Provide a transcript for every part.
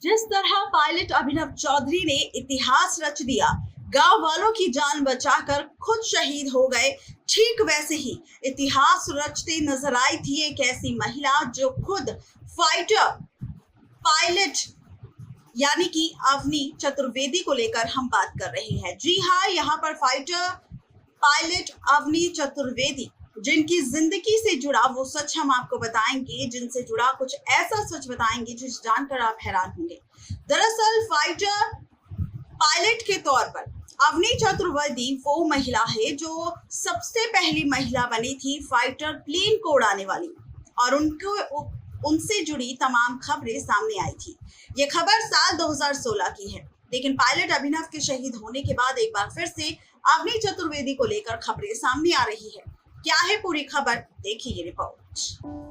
जिस तरह पायलट अभिनव चौधरी ने इतिहास रच दिया, गांव वालों की जान बचाकर खुद शहीद हो गए, ठीक वैसे ही इतिहास रचते नजर आई थी एक ऐसी महिला जो खुद फाइटर पायलट यानी कि अवनी चतुर्वेदी को लेकर हम बात कर रहे हैं। जी हाँ, यहाँ पर फाइटर पायलट अवनी चतुर्वेदी जिनकी जिंदगी से जुड़ा वो सच हम आपको बताएंगे, जिनसे जुड़ा कुछ ऐसा सच बताएंगे जिस जानकर आप हैरान होंगे। दरअसल फाइटर पायलट के तौर पर अवनी चतुर्वेदी वो महिला है जो सबसे पहली महिला बनी थी फाइटर प्लेन को उड़ाने वाली, और उनसे जुड़ी तमाम खबरें सामने आई थी। ये खबर साल 2016 की है, लेकिन पायलट अभिनव के शहीद होने के बाद एक बार फिर से अवनी चतुर्वेदी को लेकर खबरें सामने आ रही है। क्या है पूरी खबर, देखिए ये रिपोर्ट।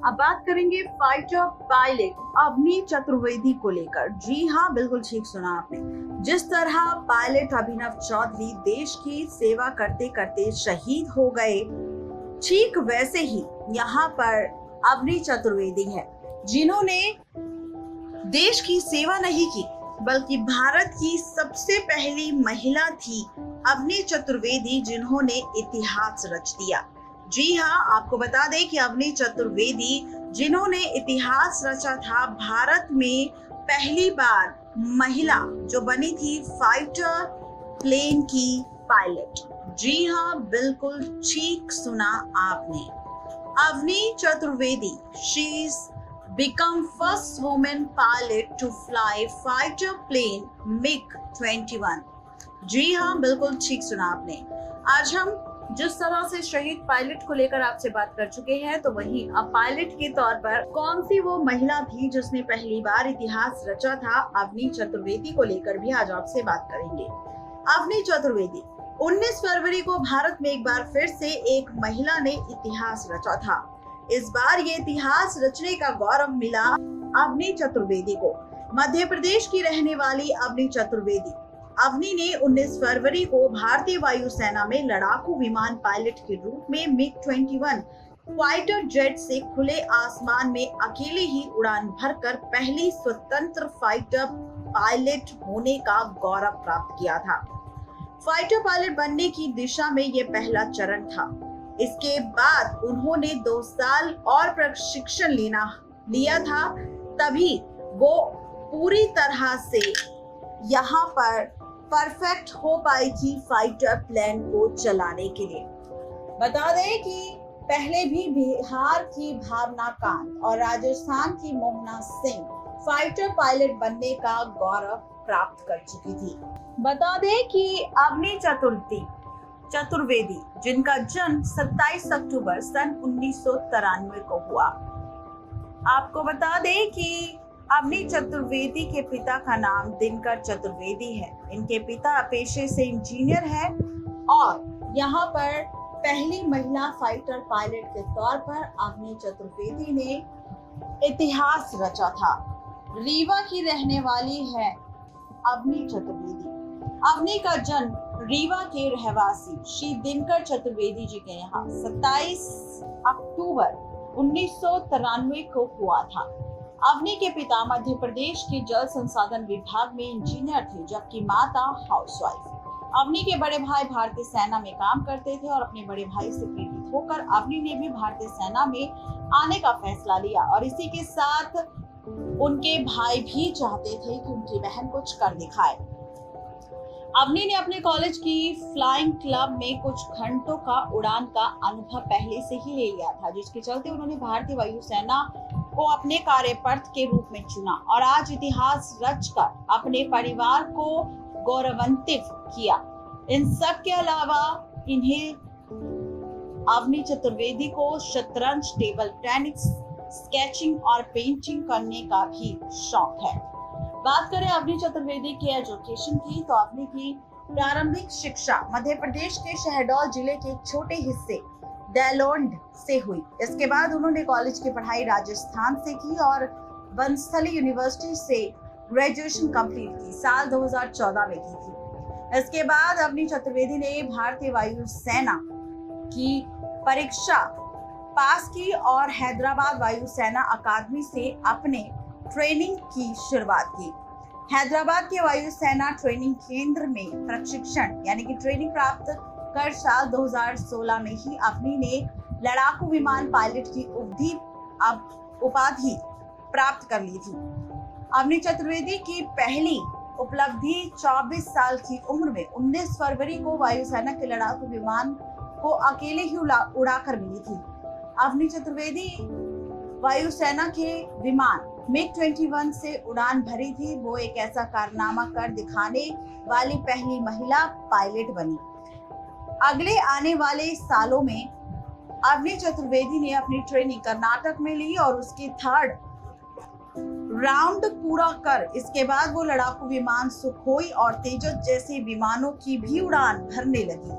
अब बात करेंगे फाइटर पायलट अवनी चतुर्वेदी को लेकर। जी हाँ, बिल्कुल ठीक सुना आपने। जिस तरह पायलट अभिनव चौधरी देश की सेवा करते करते शहीद हो गए, ठीक वैसे ही यहाँ पर अवनी चतुर्वेदी है जिन्होंने देश की सेवा नहीं की, बल्कि भारत की सबसे पहली महिला थी अवनी चतुर्वेदी जिन्होंने इतिहास रच दिया। जी हाँ, आपको बता दें कि अवनी चतुर्वेदी जिन्होंने इतिहास रचा था, भारत में पहली बार महिला जो बनी थी फाइटर प्लेन की पायलट। जी हाँ, बिल्कुल ठीक सुना आपने। Avani Chaturvedi, she is become first woman pilot to fly fighter plane MiG-21। जी हाँ, बिल्कुल ठीक सुना आपने। आज हम जिस तरह से शहीद पायलट को लेकर आपसे बात कर चुके हैं, तो वहीं अब पायलट के तौर पर कौन सी वो महिला थी जिसने पहली बार इतिहास रचा था, अवनी चतुर्वेदी को लेकर भी आज आपसे बात करेंगे। अवनी चतुर्वेदी 19 फरवरी को भारत में एक बार फिर से एक महिला ने इतिहास रचा था। इस बार ये इतिहास रचने का गौरव मिला अवनी चतुर्वेदी को। मध्य प्रदेश की रहने वाली अवनी चतुर्वेदी, अवनी ने 19 फरवरी को भारतीय वायुसेना में लड़ाकू विमान पायलट के रूप में MiG-21 फाइटर जेट से खुले आसमान में अकेले ही उड़ान भरकर पहली स्वतंत्र फाइटर पायलट होने का गौरव प्राप्त किया था। फाइटर पायलट बनने की दिशा में यह पहला चरण था। इसके बाद उन्होंने 2 साल और प्रशिक्षण लिया था, तभी वो पूरी तरह से यहाँ पर परफेक्ट हो पाई थी फाइटर प्लेन को चलाने के लिए। बता दें कि पहले भी बिहार की भावना कांत और राजस्थान की मोहना सिंह फाइटर पायलट बनने का गौरव प्राप्त कर चुकी थी। बता दें कि अवनी चतुर्वेदी जिनका जन्म 27 अक्टूबर सन 1993 को हुआ। आपको बता दें कि अवनी चतुर्वेदी के पिता का नाम दिनकर चतुर्वेदी है। इनके पिता पेशे से इंजीनियर हैं और यहाँ पर पहली महिला फाइटर पायलट के तौर पर अवनी चतुर्वेदी ने इतिहास रचा था। रीवा की रहने वाली है अवनी चतुर्वेदी। अवनी का जन्म रीवा के रहवासी श्री दिनकर चतुर्वेदी जी के यहाँ 27 अक्टूबर 1993 को हुआ था। अवनी के पिता मध्य प्रदेश के जल संसाधन विभाग में इंजीनियर थे, जबकि माता हाउसवाइफ। अवनी के बड़े भाई भारतीय सेना में काम करते थे और अपने बड़े भाई से प्रेरित होकर अवनी ने भी भारतीय सेना में आने का फैसला लिया, और इसी के साथ उनके भाई भी चाहते थे कि उनकी बहन कुछ कर दिखाए। अवनी ने अपने कॉलेज की फ्लाइंग क्लब में कुछ घंटों का उड़ान का अनुभव पहले से ही ले लिया था, जिसके चलते उन्होंने भारतीय वायुसेना को अपने कार्यपथ के रूप में चुना और आज इतिहास रचकर अपने परिवार को गौरवान्वित किया। इन सब के अलावा इन्हें अवनी चतुर्वेदी को शतरंज, टेबल टेनिस, स्केचिंग और पेंटिंग करने का भी शौक है। बात करें अवनी चतुर्वेदी के एजुकेशन की, तो अवनी की प्रारंभिक शिक्षा मध्य प्रदेश के शहडोल जिले के एक छोटे हिस्से देलोंड से हुई। इसके बाद उन्होंने कॉलेज की पढ़ाई राजस्थान से की और बनस्थली यूनिवर्सिटी से ग्रेजुएशन कंप्लीट की, साल 2014 में की थी। इसके बाद अवनी चतुर्वेदी ने भारतीय वायुसेना की परीक्षा पास की और हैदराबाद वायुसेना अकादमी से अपने ट्रेनिंग की शुरुआत की। हैदराबाद के वायुसेना ट्रेनिंग केंद्र में प्रशिक्षण यानी कि ट्रेनिंग प्राप्त कर साल 2016 में ही अवनी ने लड़ाकू विमान पायलट की उपाधि प्राप्त कर ली थी। अवनी चतुर्वेदी की पहली उपलब्धि 24 साल की उम्र में 19 फरवरी को वायुसेना के लड़ाकू विमान को अकेले ही उड़ाकर मिली थी। अवनी चतुर्वेदी वायुसेना के विमान MiG-21 से उड़ान भरी थी। वो एक ऐसा कारनामा कर दिखाने वाली पहली महिला पायलट बनी। अगले आने वाले सालों में अवनी चतुर्वेदी ने अपनी ट्रेनिंग कर्नाटक में ली और उसकी थर्ड राउंड पूरा कर इसके बाद वो लड़ाकू विमान सुखोई और तेजस जैसे विमानों की भी उड़ान भरने लगी।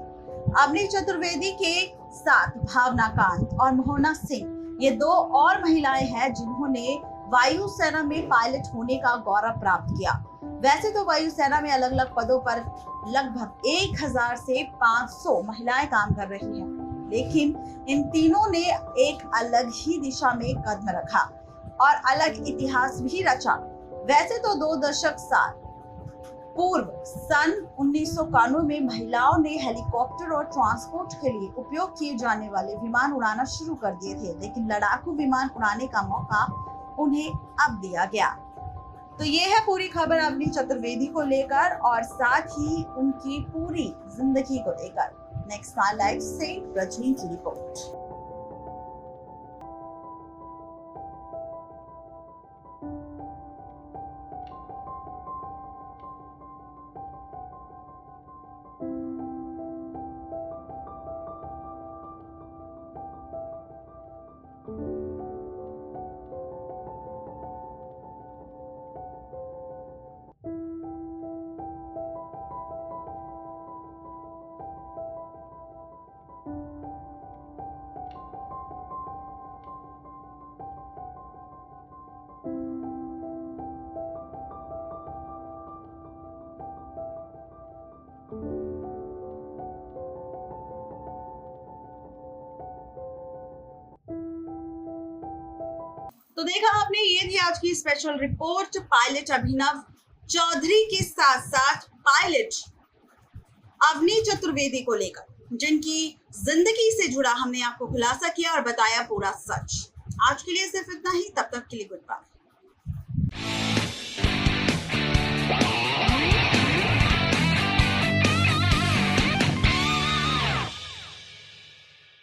अवनी चतुर्वेदी के साथ भावना कांत और मोहना सिंह ये दो और महिलाएं हैं जिन्होंने वायुसेना में पायलट होने का गौरव प्राप्त किया। वैसे तो वायुसेना में अलग अलग पदों पर लगभग 1000 से 500 महिलाएं काम कर रही हैं, लेकिन इन तीनों ने एक अलग ही दिशा में कदम रखा और अलग इतिहास भी रचा। वैसे तो 2 दशक साल पूर्व सन 1991 में महिलाओं ने हेलीकॉप्टर और ट्रांसपोर्ट के लिए उपयोग किए जाने वाले विमान उड़ाना शुरू कर दिए थे, लेकिन लड़ाकू विमान उड़ाने का मौका उन्हें अब दिया गया। तो ये है पूरी खबर अवनी चतुर्वेदी को लेकर और साथ ही उनकी पूरी जिंदगी को लेकर। नेक्स्ट लाइव से रजनी की रिपोर्ट। तो देखा आपने, ये थी आज की स्पेशल रिपोर्ट पायलट अभिनव चौधरी के साथ साथ पायलट अवनी चतुर्वेदी को लेकर, जिनकी जिंदगी से जुड़ा हमने आपको खुलासा किया और बताया पूरा सच। आज के लिए सिर्फ इतना ही, तब तक के लिए गुड बाय।